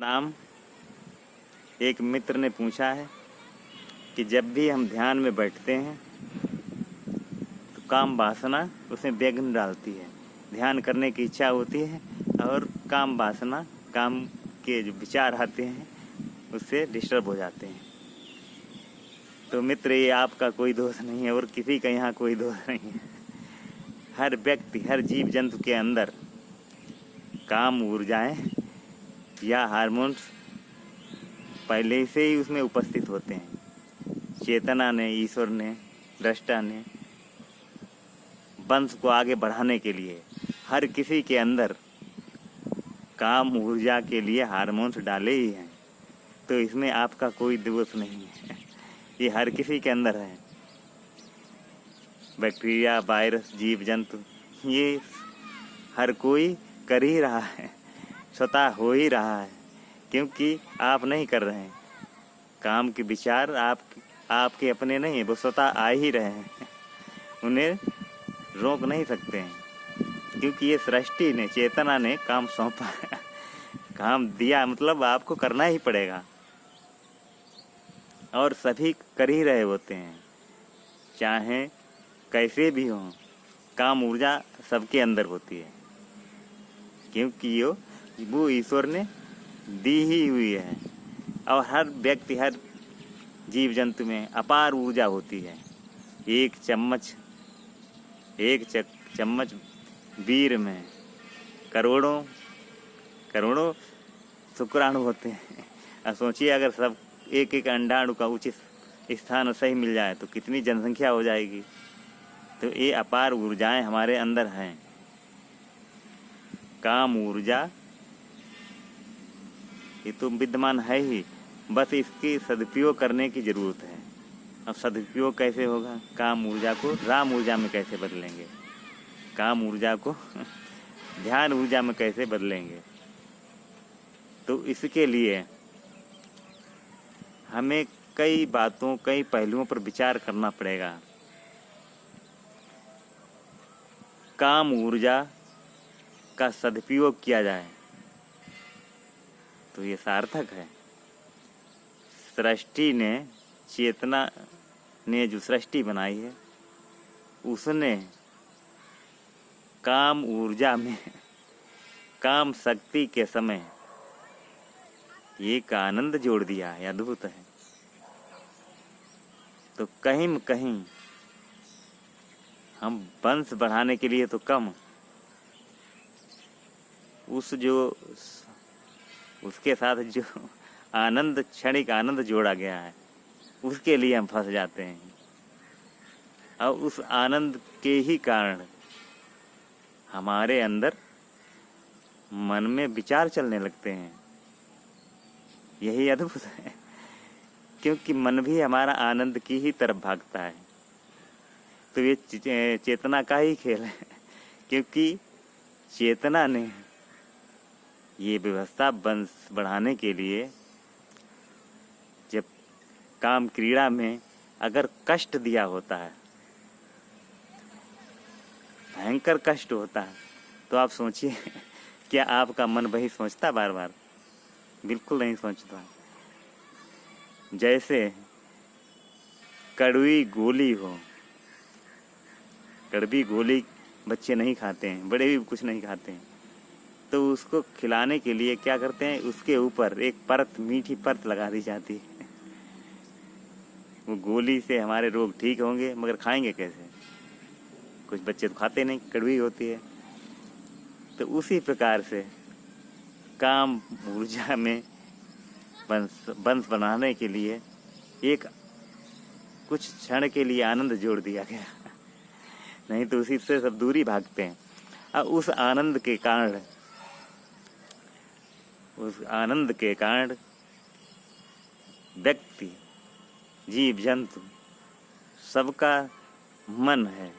नाम एक मित्र ने पूछा है कि जब भी हम ध्यान में बैठते हैं तो काम वासना उसमें विघ्न डालती है। ध्यान करने की इच्छा होती है और काम वासना, काम के जो विचार आते हैं उससे डिस्टर्ब हो जाते हैं। तो मित्र, ये आपका कोई दोष नहीं है और किसी का यहाँ कोई दोष नहीं है। हर व्यक्ति, हर जीव जंतु के अंदर काम ऊर्जाएं या हार्मोन्स पहले से ही उसमें उपस्थित होते हैं। चेतना ने, ईश्वर ने, दृष्टा ने वंश को आगे बढ़ाने के लिए हर किसी के अंदर काम ऊर्जा के लिए हार्मोन्स डाले ही हैं। तो इसमें आपका कोई दोष नहीं है, ये हर किसी के अंदर है। बैक्टीरिया, वायरस, जीव जंतु, ये हर कोई कर ही रहा है, स्वतः हो ही रहा है, क्योंकि आप नहीं कर रहे हैं। काम के विचार आपके अपने नहीं है, वो स्वतः आ ही रहे हैं, उन्हें रोक नहीं सकते हैं, क्योंकि ये सृष्टि ने, चेतना ने काम सौंपा है, काम दिया, मतलब आपको करना ही पड़ेगा। और सभी कर ही रहे होते हैं, चाहे कैसे भी हों। काम ऊर्जा सबके अंदर होती है, क्योंकि वो ईश्वर ने दी ही हुई है। और हर व्यक्ति, हर जीव जंतु में अपार ऊर्जा होती है। एक चम्मच वीर में करोड़ों शुक्राणु होते हैं। अब सोचिए, अगर सब एक एक अंडाणु का उचित स्थान सही मिल जाए तो कितनी जनसंख्या हो जाएगी। तो ये अपार ऊर्जाएं हमारे अंदर हैं। काम ऊर्जा ये तो विद्यमान है ही, बस इसकी सदुपयोग करने की ज़रूरत है। अब सदुपयोग कैसे होगा? काम ऊर्जा को राम ऊर्जा में कैसे बदलेंगे, काम ऊर्जा को ध्यान ऊर्जा में कैसे बदलेंगे। तो इसके लिए हमें कई बातों, कई पहलुओं पर विचार करना पड़ेगा। काम ऊर्जा का सदुपयोग किया जाए तो ये सार्थक है। सृष्टि ने, चेतना ने जो सृष्टि बनाई है, उसने काम ऊर्जा में, काम शक्ति के समय एक आनंद जोड़ दिया है, अद्भुत है। तो कहीं न कहीं हम वंश बढ़ाने के लिए तो कम, उसके साथ जो आनंद, क्षणिक आनंद जोड़ा गया है, उसके लिए हम फंस जाते हैं। और उस आनंद के ही कारण हमारे अंदर मन में विचार चलने लगते हैं। यही अद्भुत है, क्योंकि मन भी हमारा आनंद की ही तरफ भागता है। तो ये चेतना का ही खेल है, क्योंकि चेतना ने ये व्यवस्था वंश बढ़ाने के लिए, जब काम क्रीड़ा में अगर कष्ट दिया होता है, भयंकर कष्ट होता है, तो आप सोचिए, क्या आपका मन वही सोचता बार बार? बिल्कुल नहीं सोचता। जैसे कड़वी गोली हो, कड़वी गोली बच्चे नहीं खाते हैं, बड़े भी कुछ नहीं खाते हैं, तो उसको खिलाने के लिए क्या करते हैं, उसके ऊपर एक परत, मीठी परत लगा दी जाती है। वो गोली से हमारे रोग ठीक होंगे, मगर खाएंगे कैसे? कुछ बच्चे तो खाते नहीं, कड़वी होती है। तो उसी प्रकार से काम ऊर्जा में वंश बनाने के लिए एक कुछ क्षण के लिए आनंद जोड़ दिया गया, नहीं तो उसी से सब दूरी भागते हैं। और उस आनंद के कारण व्यक्ति, जीव जंतु, सबका मन है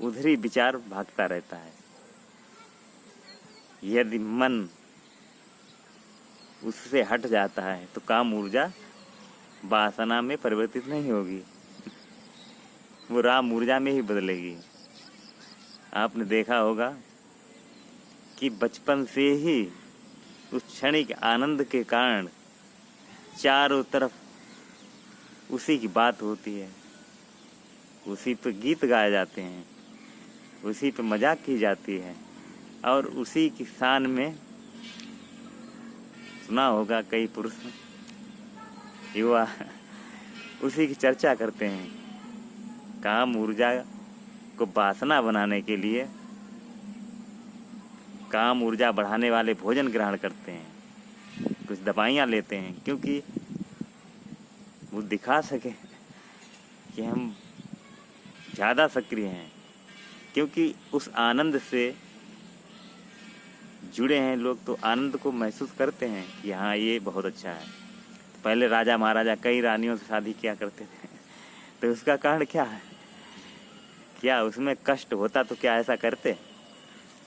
उधर ही विचार भागता रहता है। यदि मन उससे हट जाता है तो काम ऊर्जा वासना में परिवर्तित नहीं होगी, वो राम ऊर्जा में ही बदलेगी। आपने देखा होगा कि बचपन से ही उस क्षणिक आनंद के कारण चारों तरफ उसी की बात होती है, उसी पे गीत गाए जाते हैं, उसी पे मजाक की जाती है और उसी की शान में सुना होगा कई पुरुष युवा उसी की चर्चा करते हैं। काम ऊर्जा को वासना बनाने के लिए काम ऊर्जा बढ़ाने वाले भोजन ग्रहण करते हैं, कुछ दवाइयाँ लेते हैं, क्योंकि वो दिखा सके कि हम ज़्यादा सक्रिय हैं, क्योंकि उस आनंद से जुड़े हैं लोग तो आनंद को महसूस करते हैं कि हाँ ये बहुत अच्छा है। पहले राजा महाराजा कई रानियों से शादी किया करते थे, तो उसका कारण क्या है? क्या उसमें कष्ट होता तो क्या ऐसा करते?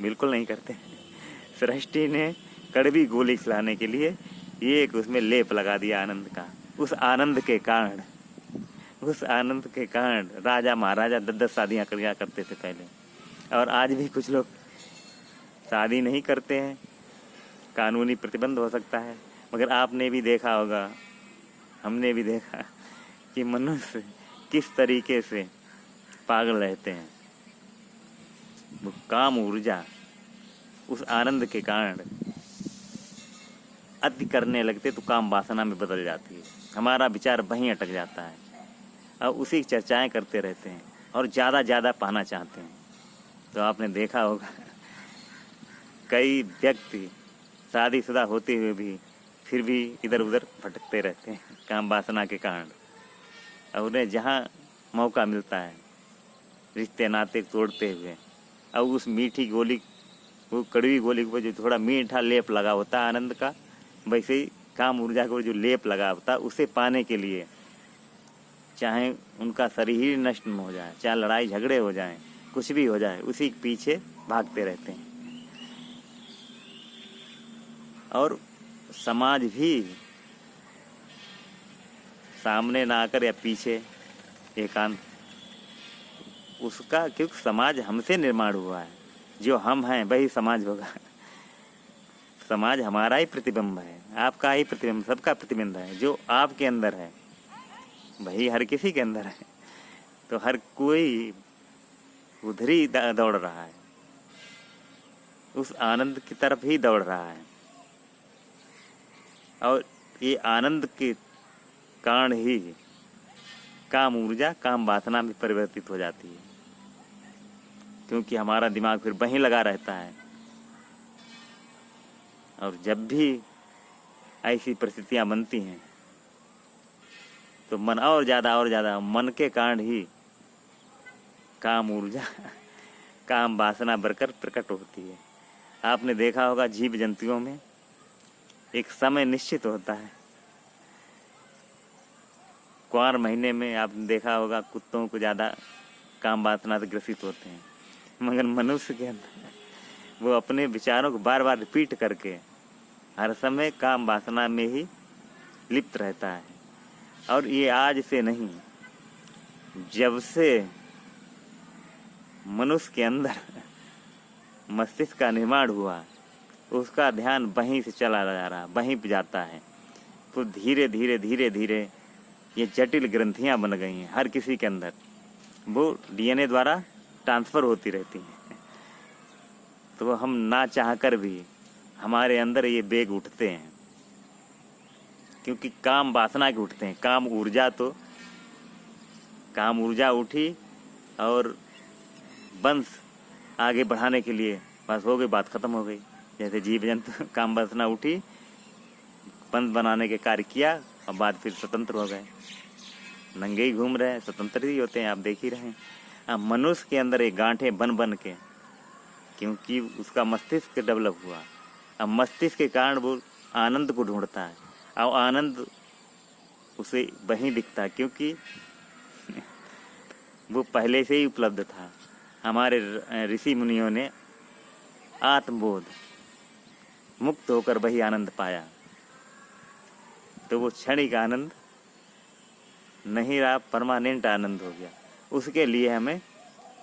बिल्कुल नहीं करते। सृष्टि ने कड़वी गोली खिलाने के लिए ये एक उसमें लेप लगा दिया आनंद का। उस आनंद के कारण राजा महाराजा 10-10 शादियाँ किया करते थे पहले, और आज भी कुछ लोग शादी नहीं करते हैं, कानूनी प्रतिबंध हो सकता है, मगर आपने भी देखा होगा, हमने भी देखा कि मनुष्य किस तरीके से पागल रहते हैं। वो काम ऊर्जा उस आनंद के कारण अति करने लगते तो काम वासना में बदल जाती है, हमारा विचार वहीं अटक जाता है और उसी की चर्चाएं करते रहते हैं और ज़्यादा पाना चाहते हैं। तो आपने देखा होगा कई व्यक्ति शादीशुदा होते हुए भी फिर भी इधर उधर भटकते रहते हैं काम वासना के कारण, और उन्हें जहाँ मौका मिलता है रिश्ते नाते तोड़ते हुए, और उस मीठी गोली, वो कड़वी गोली को जो थोड़ा मीठा लेप लगा होता है आनंद का, वैसे ही काम ऊर्जा को जो लेप लगा होता है उसे पाने के लिए चाहे उनका शरीर नष्ट न हो जाए, चाहे लड़ाई झगड़े हो जाएं, कुछ भी हो जाए, उसी के पीछे भागते रहते हैं। और समाज भी सामने ना आकर या पीछे एकांत उसका, क्योंकि समाज हमसे निर्माण हुआ है, जो हम हैं वही समाज होगा। समाज हमारा ही प्रतिबिंब है, आपका ही प्रतिबिंब, सबका प्रतिबिंब है। जो आपके अंदर है वही हर किसी के अंदर है, तो हर कोई उधर ही दौड़ रहा है, उस आनंद की तरफ ही दौड़ रहा है। और ये आनंद के कारण ही काम ऊर्जा काम वासना में परिवर्तित हो जाती है, क्योंकि हमारा दिमाग फिर वहीं लगा रहता है। और जब भी ऐसी परिस्थितियां बनती हैं तो मन और ज़्यादा मन के कारण ही काम ऊर्जा काम वासना बढ़कर प्रकट होती है। आपने देखा होगा जीव जंतुओं में एक समय निश्चित होता है, कुंवार महीने में आपने देखा होगा कुत्तों को ज़्यादा काम वासना से ग्रसित होते हैं, मगर मनुष्य के अंदर वो अपने विचारों को बार बार रिपीट करके हर समय काम वासना में ही लिप्त रहता है। और ये आज से नहीं, जब से मनुष्य के अंदर मस्तिष्क का निर्माण हुआ उसका ध्यान वहीं से चला जा रहा, वहीं पे जाता है। तो धीरे धीरे ये जटिल ग्रंथियां बन गई हैं हर किसी के अंदर, वो डीएनए द्वारा ट्रांसफ़र होती रहती हैं। तो हम ना चाहकर भी हमारे अंदर ये वेग उठते हैं, क्योंकि काम वासना के उठते हैं। काम ऊर्जा उठी और वंश आगे बढ़ाने के लिए बस हो गई, बात ख़त्म हो गई। जैसे जीव जंतु काम वासना उठी, वंश बनाने के कार्य किया और बाद फिर स्वतंत्र हो गए, नंगे ही घूम रहे हैं, स्वतंत्र ही होते हैं, आप देख ही रहे हैं। अब मनुष्य के अंदर एक गांठें बन के, क्योंकि उसका मस्तिष्क डेवलप हुआ, अब मस्तिष्क के कारण वो आनंद को ढूंढता है, और आनंद उसे वहीं दिखता है, क्योंकि वो पहले से ही उपलब्ध था। हमारे ऋषि मुनियों ने आत्मबोध मुक्त होकर वही आनंद पाया, तो वो क्षणिक आनंद नहीं रहा, परमानेंट आनंद हो गया। उसके लिए हमें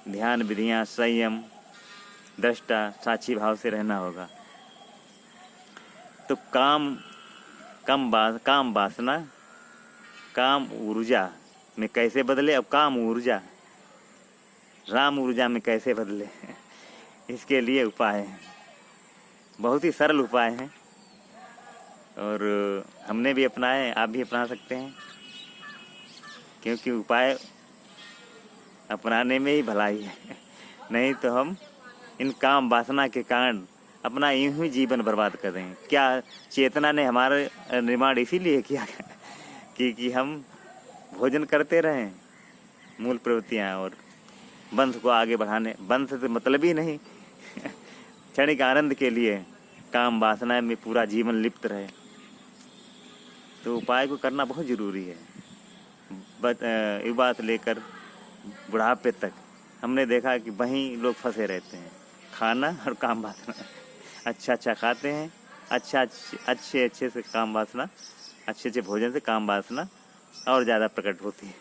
ध्यान विधियाँ, संयम, दृष्टा, साक्षी भाव से रहना होगा। तो काम वासना काम ऊर्जा में कैसे बदले, अब काम ऊर्जा राम ऊर्जा में कैसे बदले, इसके लिए उपाय हैं। बहुत ही सरल उपाय हैं और हमने भी अपनाए, आप भी अपना सकते हैं, क्योंकि उपाय अपनाने में ही भलाई है। नहीं तो हम इन काम वासना के कारण अपना यूं ही जीवन बर्बाद कर रहे हैं। क्या चेतना ने हमारा निर्माण इसीलिए किया कि हम भोजन करते रहें, मूल प्रवृत्तियाँ, और वंश को आगे बढ़ाने, वंश से मतलब ही नहीं, क्षणिक आनंद के लिए काम वासना में पूरा जीवन लिप्त रहे। तो उपाय को करना बहुत ज़रूरी है। युवा से लेकर बुढ़ापे तक हमने देखा कि वहीं लोग फंसे रहते हैं, खाना और काम वासना। अच्छा खाते हैं, अच्छे से काम वासना, अच्छे भोजन से काम वासना और ज़्यादा प्रकट होती है।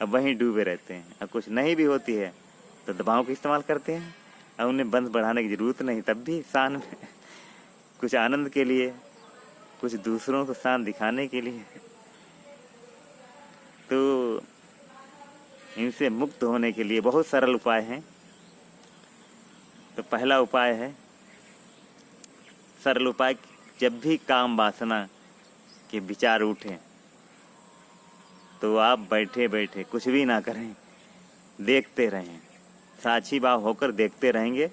अब वहीं डूबे रहते हैं। अब कुछ नहीं भी होती है तो दबाव का इस्तेमाल करते हैं। अब उन्हें वंश बढ़ाने की ज़रूरत नहीं, तब भी शान में कुछ आनंद के लिए, कुछ दूसरों को शान दिखाने के लिए। तो इनसे मुक्त होने के लिए बहुत सरल उपाय हैं। तो पहला उपाय है, सरल उपाय, जब भी काम वासना के विचार उठें तो आप बैठे बैठे कुछ भी ना करें, देखते रहें, साक्षी भाव होकर देखते रहेंगे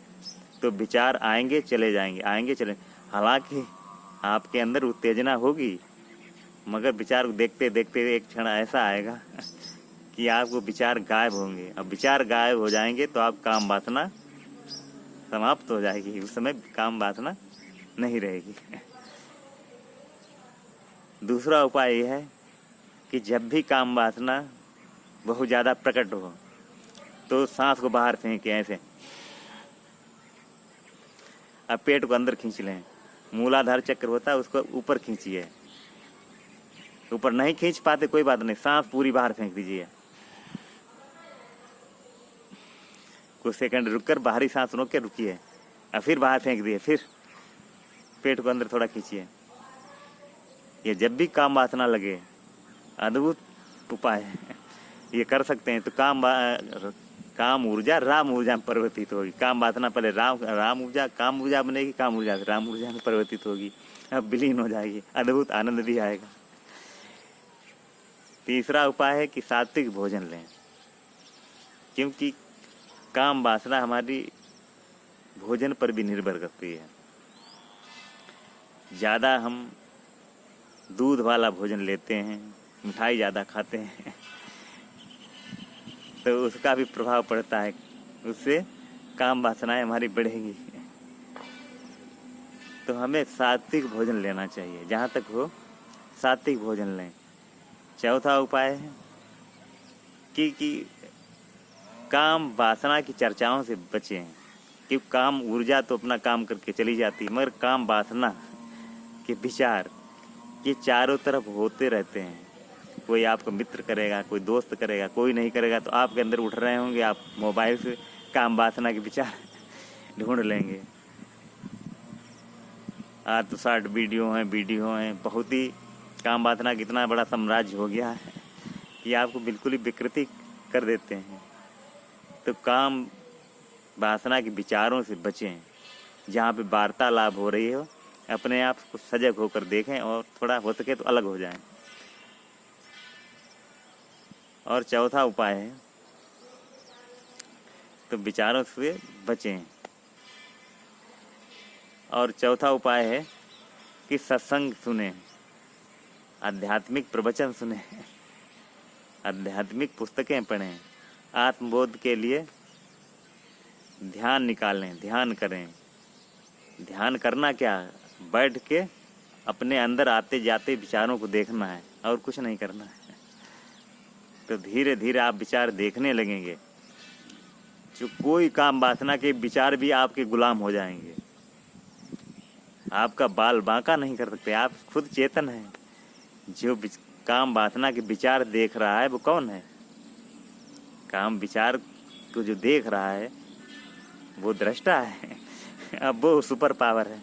तो विचार आएंगे चले जाएंगे, हालांकि आपके अंदर उत्तेजना होगी, मगर विचार को देखते देखते एक क्षण ऐसा आएगा कि आपको विचार गायब होंगे। अब विचार गायब हो जाएंगे तो आप काम वासना समाप्त हो जाएगी, उस समय काम वासना नहीं रहेगी। दूसरा उपाय यह है कि जब भी काम वासना बहुत ज़्यादा प्रकट हो तो सांस को बाहर फेंकें ऐसे, अब पेट को अंदर खींच लें, मूलाधार चक्र होता है उसको ऊपर खींचिए, ऊपर नहीं खींच पाते कोई बात नहीं, सांस पूरी बाहर फेंक दीजिए। कुछ सेकंड रुककर बाहरी सांस रोक के रुकिए और फिर बाहर फेंक दिए, फिर पेट को अंदर थोड़ा खींचिए। ये जब भी काम वासना लगे, अद्भुत उपाय है, ये कर सकते हैं। तो काम ऊर्जा राम ऊर्जा में परिवर्तित होगी। काम वासना पहले राम ऊर्जा काम ऊर्जा बनेगी, काम ऊर्जा राम ऊर्जा में परिवर्तित होगी, अब विलीन हो जाएगी, अद्भुत आनंद भी आएगा। तीसरा उपाय है कि सात्विक भोजन लें, क्योंकि काम वासना हमारी भोजन पर भी निर्भर करती है। ज़्यादा हम दूध वाला भोजन लेते हैं, मिठाई ज़्यादा खाते हैं तो उसका भी प्रभाव पड़ता है, उससे काम वासनाएं हमारी बढ़ेंगी। तो हमें सात्विक भोजन लेना चाहिए, जहाँ तक हो सात्विक भोजन लें। चौथा उपाय है कि काम वासना की चर्चाओं से बचें, क्योंकि काम ऊर्जा तो अपना काम करके चली जाती है, मगर काम वासना के विचार ये चारों तरफ होते रहते हैं। कोई आपको मित्र करेगा, कोई दोस्त करेगा, कोई नहीं करेगा, तो आपके अंदर उठ रहे होंगे, आप मोबाइल से काम वासना के विचार ढूंढ लेंगे। आज तो शॉर्ट वीडियो हैं, बहुत ही काम वासना कितना बड़ा साम्राज्य हो गया है कि आपको बिल्कुल ही विकृति कर देते हैं। तो काम वासना के विचारों से बचें, जहाँ पे वार्तालाप हो रही हो अपने आप को सजग होकर देखें और थोड़ा हो सके तो अलग हो जाएं। और चौथा उपाय है तो विचारों से बचें। और चौथा उपाय है कि सत्संग सुने, आध्यात्मिक प्रवचन सुने, आध्यात्मिक पुस्तकें पढ़ें, आत्मबोध के लिए ध्यान निकालें, ध्यान करें। ध्यान करना क्या, बैठ के अपने अंदर आते जाते विचारों को देखना है और कुछ नहीं करना है। तो धीरे धीरे आप विचार देखने लगेंगे, जो कोई काम वासना के विचार भी आपके गुलाम हो जाएंगे। आपका बाल बांका नहीं कर सकते, आप खुद चेतन हैं। जो काम वासना के विचार देख रहा है वो कौन है? काम विचार को जो देख रहा है वो दृष्टा है। अब वो सुपर पावर है।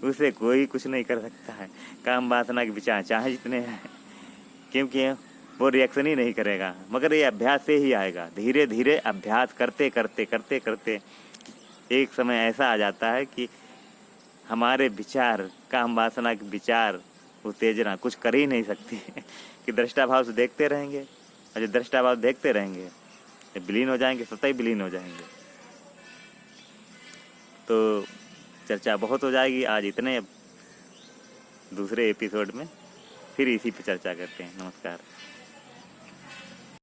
उसे कोई कुछ नहीं कर सकता है। काम वासना के विचार चाहे जितने हैं, क्योंकि वो रिएक्शन ही नहीं करेगा। मगर ये अभ्यास से ही आएगा। धीरे धीरे अभ्यास करते करते करते करते एक समय ऐसा आ जाता है कि हमारे विचार, काम वासना के विचार उत्तेजना कुछ कर ही नहीं सकती कि दृष्टा भाव से देखते रहेंगे, और जब दृष्टा भाव देखते रहेंगे जब विलीन हो जाएंगे, स्वतः ही विलीन हो जाएंगे। तो चर्चा बहुत हो जाएगी आज इतने। अब दूसरे एपिसोड में फिर इसी पे चर्चा करते हैं। नमस्कार।